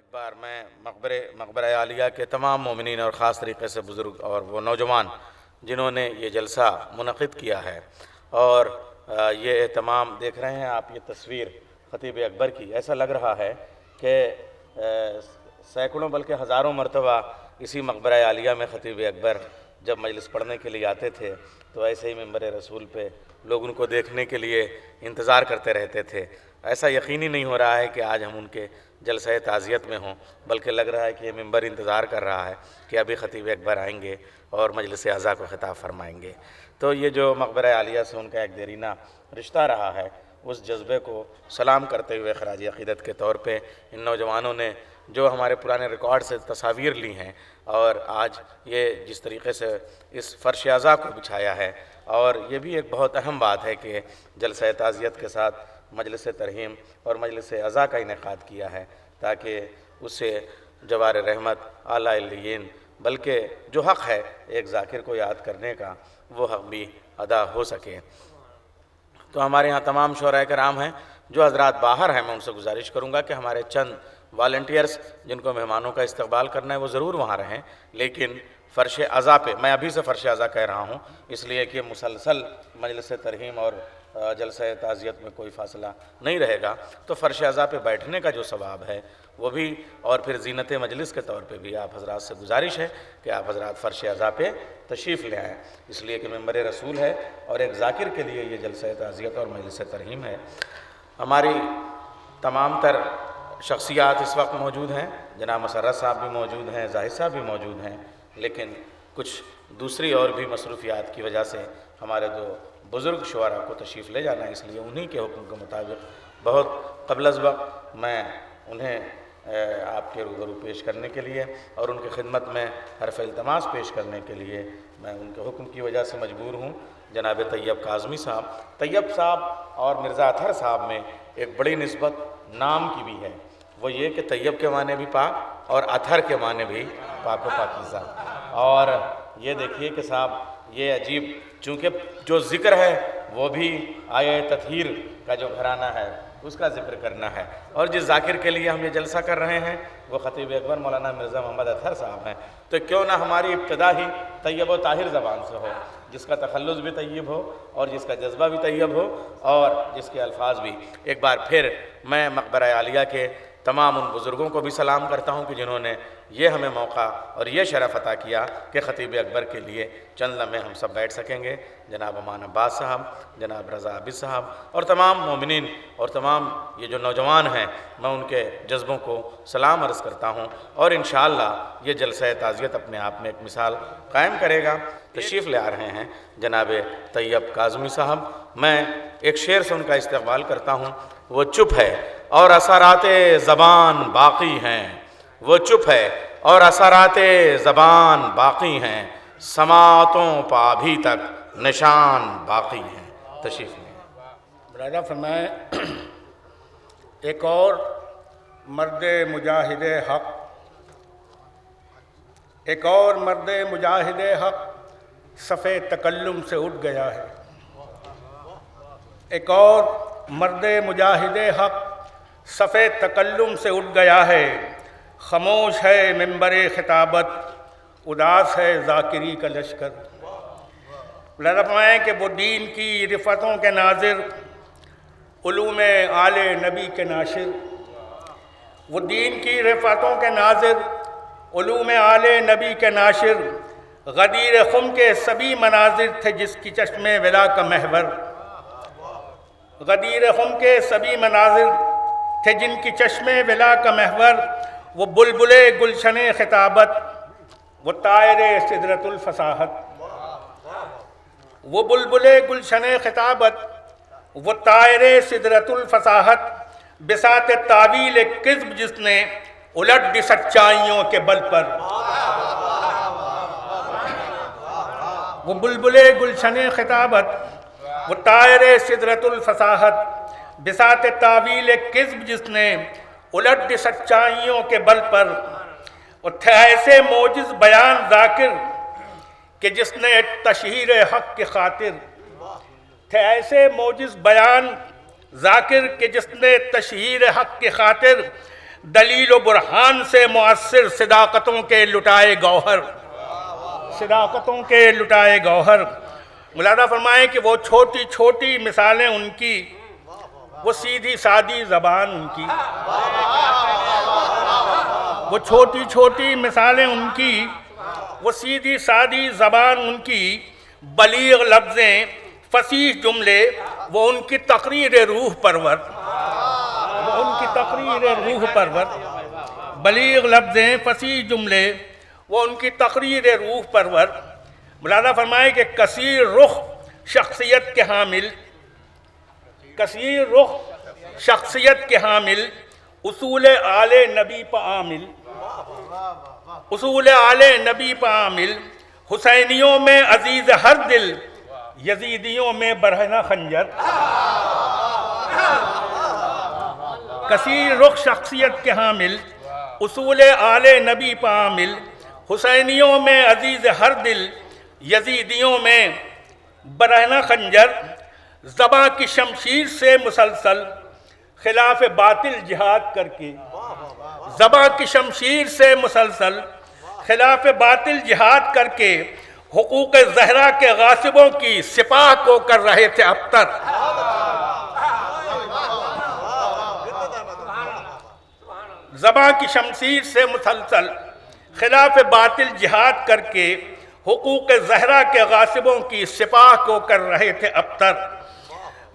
ایک بار میں مقبرہ عالیہ کے تمام مومنین اور خاص طریقے سے بزرگ اور وہ نوجوان جنہوں نے یہ جلسہ منعقد کیا ہے اور یہ اہتمام دیکھ رہے ہیں آپ، یہ تصویر خطیب اکبر کی، ایسا لگ رہا ہے کہ سینکڑوں بلکہ ہزاروں مرتبہ اسی مقبرہ عالیہ میں خطیب اکبر جب مجلس پڑھنے کے لیے آتے تھے تو ایسے ہی منبر رسول پہ لوگ ان کو دیکھنے کے لیے انتظار کرتے رہتے تھے۔ ایسا یقینی نہیں ہو رہا ہے کہ آج ہم ان کے جلسہ تعزیت میں ہوں، بلکہ لگ رہا ہے کہ یہ منبر انتظار کر رہا ہے کہ ابھی خطیب اکبر آئیں گے اور مجلس اعزا کو خطاب فرمائیں گے۔ تو یہ جو مقبرہ عالیہ سے ان کا ایک دیرینہ رشتہ رہا ہے، اس جذبے کو سلام کرتے ہوئے خراج عقیدت کے طور پہ ان نوجوانوں نے جو ہمارے پرانے ریکارڈ سے تصاویر لی ہیں اور آج یہ جس طریقے سے اس فرش اعزا کو بچھایا ہے، اور یہ بھی ایک بہت اہم بات ہے کہ جلسہ تعزیت کے ساتھ مجلس ترحیم اور مجلس اعزا کا انعقاد کیا ہے تاکہ اس سے جوار رحمت اعلیٰ علیین بلکہ جو حق ہے ایک ذاکر کو یاد کرنے کا، وہ حق بھی ادا ہو سکے۔ تو ہمارے ہاں تمام شعراء کرام ہیں، جو حضرات باہر ہیں میں ان سے گزارش کروں گا کہ ہمارے چند والنٹیئرز جن کو مہمانوں کا استقبال کرنا ہے وہ ضرور وہاں رہیں، لیکن فرش اعزا پہ میں ابھی سے فرش اعزا کہہ رہا ہوں اس لیے کہ مسلسل مجلس ترحیم اور جلسہ تعزیت میں کوئی فاصلہ نہیں رہے گا، تو فرش اعزا پہ بیٹھنے کا جو ثواب ہے وہ بھی، اور پھر زینت مجلس کے طور پہ بھی آپ حضرات سے گزارش ہے کہ آپ حضرات فرش اعزا پہ تشریف لے آئیں، اس لیے کہ منبر رسول ہے اور ایک ذاکر کے لیے یہ جلسہ تعزیت اور مجلس ترحیم ہے۔ ہماری تمام تر شخصیات اس وقت موجود ہیں، جناب مسرت صاحب بھی موجود ہیں، زاہد صاحب بھی موجود ہیں، لیکن کچھ دوسری اور بھی مصروفیات کی وجہ سے ہمارے دو بزرگ شعراء کو تشریف لے جانا ہے، اس لیے انہی کے حکم کے مطابق بہت قبل از وقت میں انہیں آپ کے روبرو پیش کرنے کے لیے اور ان کی خدمت میں حرف التماس پیش کرنے کے لیے میں ان کے حکم کی وجہ سے مجبور ہوں۔ جناب طیب کاظمی صاحب، طیب صاحب اور مرزا اطہر صاحب میں ایک بڑی نسبت نام کی بھی ہے، وہ یہ کہ طیب کے معنی بھی پاک اور اطہر کے معنی بھی پاک و پاکیزہ، اور یہ دیکھیے کہ صاحب یہ عجیب، چونکہ جو ذکر ہے وہ بھی آیہ تطہیر کا جو گھرانہ ہے اس کا ذکر کرنا ہے، اور جس ذاکر کے لیے ہم یہ جلسہ کر رہے ہیں وہ خطیب اکبر مولانا مرزا محمد اطہر صاحب ہیں، تو کیوں نہ ہماری ابتدا ہی طیب و طاہر زبان سے ہو، جس کا تخلص بھی طیب ہو اور جس کا جذبہ بھی طیب ہو اور جس کے الفاظ بھی۔ ایک بار پھر میں مقبرہ عالیہ کے تمام ان بزرگوں کو بھی سلام کرتا ہوں کہ جنہوں نے یہ ہمیں موقع اور یہ شرف عطا کیا کہ خطیب اکبر کے لیے چند لمحے ہم سب بیٹھ سکیں گے۔ جناب امان عباس صاحب، جناب رضا عابد صاحب اور تمام مومنین اور تمام یہ جو نوجوان ہیں، میں ان کے جذبوں کو سلام عرض کرتا ہوں، اور انشاءاللہ یہ جلسہ تعزیت اپنے آپ میں ایک مثال قائم کرے گا۔ تشریف لے آ رہے ہیں جناب طیب کاظمی صاحب، میں ایک شعر سے ان کا استقبال کرتا ہوں۔ وہ چپ ہے اور اثرات زبان باقی ہیں، وہ چپ ہے اور اثرات زبان باقی ہیں، سماعتوں پہ ابھی تک نشان باقی ہیں۔ تشریف لیں۔ برادہ فرمائیں، ایک اور مرد مجاہد حق، ایک اور مرد مجاہد حق صف تکلم سے اٹھ گیا ہے، ایک اور مرد مجاہد حق صف تکلم سے اٹھ گیا ہے، خاموش ہے منبر خطابت، اداس ہے ذاکری کا لشکر۔ فرمائیں کہ وہ دین کی رفتوں کے ناظر، علوم آل نبی کے ناشر، وہ دین کی رفتوں کے ناظر، علوم آل نبی کے ناشر، غدیر خم کے سبھی مناظر تھے جس کی چشم ولا کا محور، غدیر خم کے سبھی مناظر تھے جن کی چشم ولا کا محور، وہ بلبل گلشن خطابت، وہ طائر سدرۃ الفصاحت، وہ بلبل گلشن خطابت، وہ طائر سدرۃ الفصاحت، بساط تعویل کذب جس نے الٹ دی سچائیوں کے بل پر، وہ بلبل گلشن خطابت، وہ طائر سدرۃ الفصاحت، بساط تعویل کذب جس نے الٹ دی سچائیوں کے بل پر، وہ تھے ایسے موجز بیان ذاکر کہ جس نے تشہیر حق کی خاطر، تھے ایسے موجز بیان ذاکر کہ جس نے تشہیر حق کی خاطر دلیل و برہان سے مؤثر صداقتوں کے لٹائے گوہر، صداقتوں کے لٹائے گوہر۔ ملاحظہ فرمائیں کہ وہ چھوٹی چھوٹی مثالیں ان کی، وہ سیدھی سادی زبان ان کی، وہ چھوٹی چھوٹی مثالیں ان کی، وہ سیدھی سادی زبان ان کی، بلیغ لفظیں، فصیح جملے، وہ ان کی تقریر روح پرور، وہ ان کی تقریر روح پرور، بلیغ لفظیں، فصیح جملے، وہ ان کی تقریر روح پرور۔ ملاحظہ فرمائے کہ کثیر رخ شخصیت کے حامل، کثیر رخ شخصیت کے حامل، اصول آل نبی پہ عامل، اصول آل نبی پہ عامل، حسینیوں میں عزیز ہر دل، یزیدیوں میں برہنہ خنجر۔ کثیر رخ شخصیت کے حامل، اصول آل نبی پہ عامل، حسینیوں میں عزیز ہر دل، یزیدیوں میں برہنہ خنجر، زباں کی شمشیر سے مسلسل خلاف باطل جہاد کر کے، زباں کی شمشیر سے مسلسل خلاف باطل جہاد کر کے، حقوق زہرا کے غاصبوں کی سپاہ کو کر رہے تھے ابتر۔ زباں کی شمشیر سے مسلسل خلاف باطل جہاد کر کے، حقوق زہرا کے غاصبوں کی سپاہ کو کر رہے تھے ابتر۔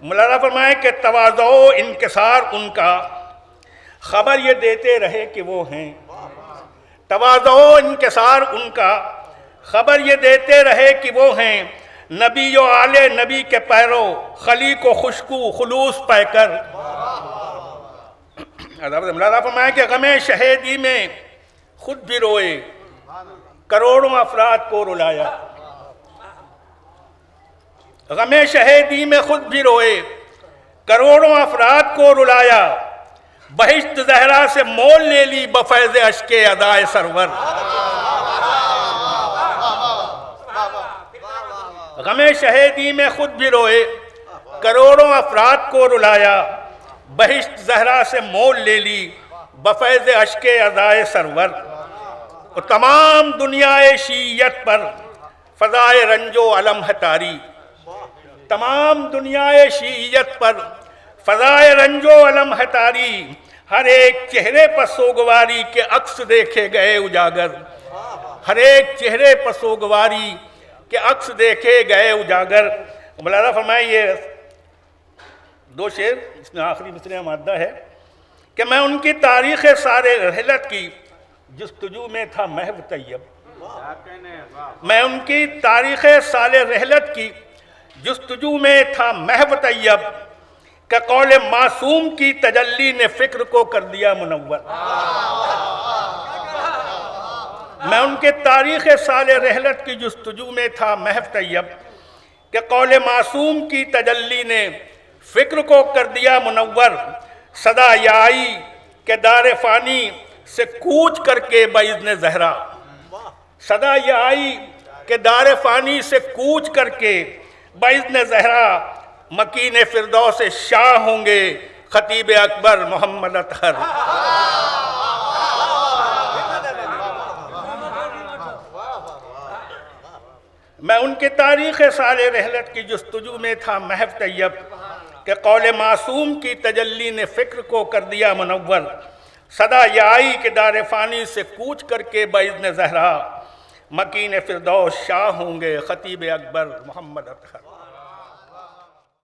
ملاحظہ فرمائیں کہ تواضع و انکسار ان کا خبر یہ دیتے رہے کہ وہ ہیں، تواضع و انکسار ان کا خبر یہ دیتے رہے کہ وہ ہیں، نبی و آل نبی کے پیرو، خلیق و خشکو خلوص پے کر۔ ملاحظہ فرمائیں کہ غم شہیدی میں خود بھی روئے، کروڑوں افراد کو رلایا، غم شہیدی میں خود بھی روئے، کروڑوں افراد کو رلایا، بہشت زہرا سے مول لے لی بفیض اشک ادائے سرور۔ غم شہیدی میں خود بھی روئے، کروڑوں افراد کو رلایا، بہشت زہرا سے مول لے لی بفیض اشک ادائے سرور۔ اور تمام دنیائے شیعیت پر فضائے رنج و علم ہے طاری، تمام دنیائے شیعیت پر فضائے رنج و علم ہے طاری، ہر ایک چہرے پر سوگواری کے عکس دیکھے گئے اجاگر، ہر ایک چہرے پر سوگواری کے عکس دیکھے گئے اجاگر۔ ملاحظہ فرمائیں یہ دو شعر، اس میں آخری مصرعہ مادہ ہے کہ میں ان کی تاریخ سارے رحلت کی جستجو میں تھا محو طیب، میں ان کی تاریخ سال رحلت کی جستجو میں تھا محو طیب، کہ قول معصوم کی تجلی نے فکر کو کر دیا منور۔ میں ان کے تاریخ سال رحلت کی جستجو میں تھا محو طیب، کہ قول معصوم کی تجلی نے فکر کو کر دیا منور، صدا یہ آئی کہ دار فانی سے کوچ کر کے باذن زہرا، صدا یہ آئی کہ دار فانی سے کوچ کر کے باذن زہرا، مکین فردوس شاہ ہوں گے خطیب اکبر محمد اطہر۔ میں ان کے تاریخ سال رحلت کی جستجو میں تھا محو طیب، کہ قول معصوم کی تجلی نے فکر کو کر دیا منور، صدا یہ آئی کہ دار فانی سے کوچ کر کے باذن زہرا، مکین فردوس شاہ ہوں گے خطیب اکبر محمد اطہر۔